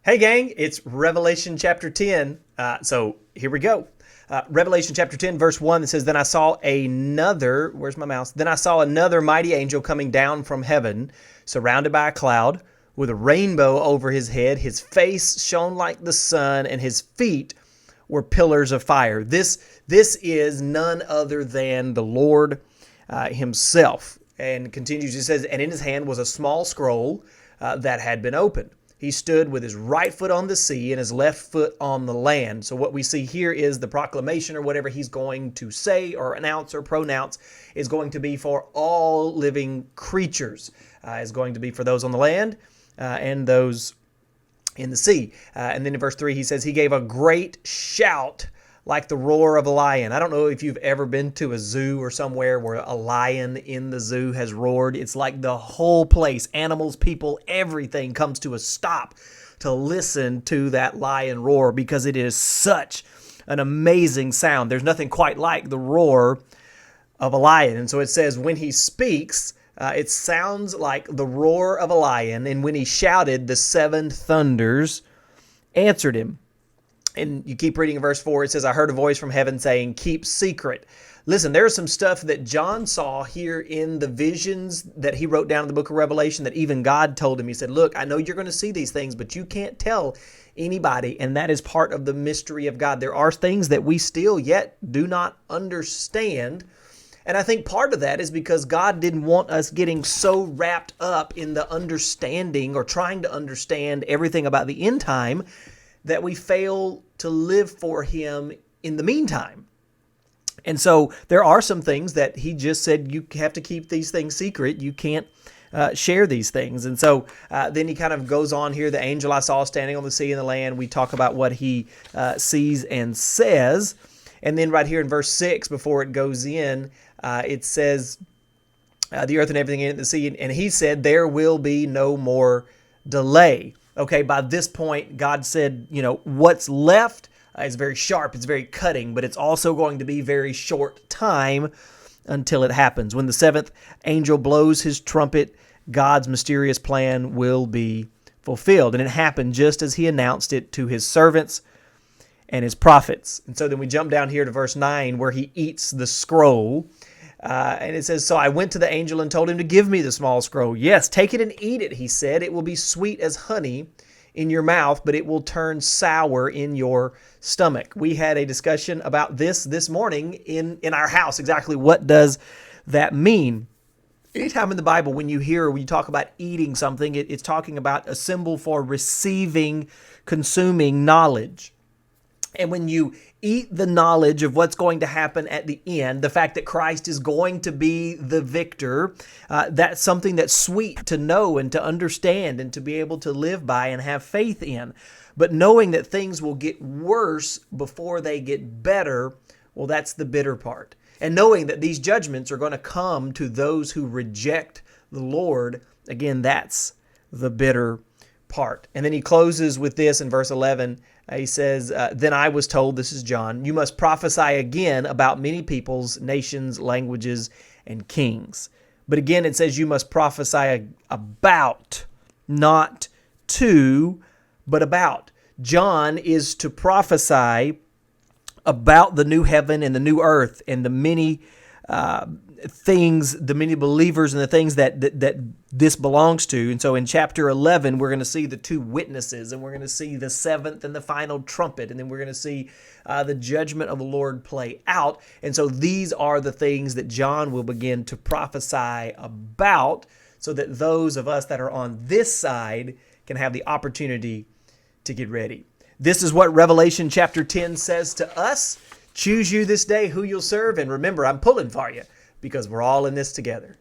Hey gang, it's Revelation chapter 10. So here we go. Revelation chapter 10 verse 1 that says, Then I saw another, where's my mouse? Then I saw another mighty angel coming down from heaven, surrounded by a cloud, with a rainbow over his head. His face shone like the sun, and his feet were pillars of fire. This is none other than the Lord himself. And continues, it says, And in his hand was a small scroll that had been opened. He stood with his right foot on the sea and his left foot on the land. So what we see here is the proclamation, or whatever he's going to say or announce or pronounce, is going to be for all living creatures. Is going to be for those on the land and those in the sea. And then in verse 3 he says, He gave a great shout like the roar of a lion. I don't know if you've ever been to a zoo or somewhere where a lion in the zoo has roared. It's like the whole place, animals, people, everything comes to a stop to listen to that lion roar, because it is such an amazing sound. There's nothing quite like the roar of a lion. And so it says, when he speaks, it sounds like the roar of a lion. And when he shouted, the seven thunders answered him. And you keep reading in verse 4, it says, I heard a voice from heaven saying, Keep secret. Listen, there's some stuff that John saw here in the visions that he wrote down in the book of Revelation that even God told him. He said, Look, I know you're going to see these things, but you can't tell anybody. And that is part of the mystery of God. There are things that we still yet do not understand. And I think part of that is because God didn't want us getting so wrapped up in the understanding or trying to understand everything about the end time that we fail to live for him in the meantime. And so there are some things that he just said, you have to keep these things secret. You can't share these things. And so then he kind of goes on here, the angel I saw standing on the sea and the land. We talk about what he sees and says. And then right here in verse 6, before it goes in, it says, the earth and everything in it, the sea. And he said, there will be no more delay. Okay, by this point, God said, what's left is very sharp, it's very cutting, but it's also going to be very short time until it happens. When the seventh angel blows his trumpet, God's mysterious plan will be fulfilled. And it happened just as he announced it to his servants and his prophets. And so then we jump down here to verse 9, where he eats the scroll. And it says, So I went to the angel and told him to give me the small scroll. Yes, take it and eat it, he said. It will be sweet as honey in your mouth, but it will turn sour in your stomach. We had a discussion about this morning in our house. Exactly what does that mean? Anytime in the Bible, when you talk about eating something, it's talking about a symbol for receiving, consuming knowledge. And when you eat the knowledge of what's going to happen at the end, the fact that Christ is going to be the victor, that's something that's sweet to know and to understand and to be able to live by and have faith in. But knowing that things will get worse before they get better, well, that's the bitter part. And knowing that these judgments are going to come to those who reject the Lord, again, that's the bitter part. And then he closes with this in verse 11. He says, Then I was told, this is John, you must prophesy again about many peoples, nations, languages, and kings. But again, it says you must prophesy about, not to, but about. John is to prophesy about the new heaven and the new earth and the many things, the many believers and the things that this belongs to. And so in chapter 11, we're going to see the two witnesses, and we're going to see the seventh and the final trumpet, and then we're going to see the judgment of the Lord play out. And so these are the things that John will begin to prophesy about, so that those of us that are on this side can have the opportunity to get ready. This is what Revelation chapter 10 says to us. Choose you this day who you'll serve. And remember, I'm pulling for you, because we're all in this together.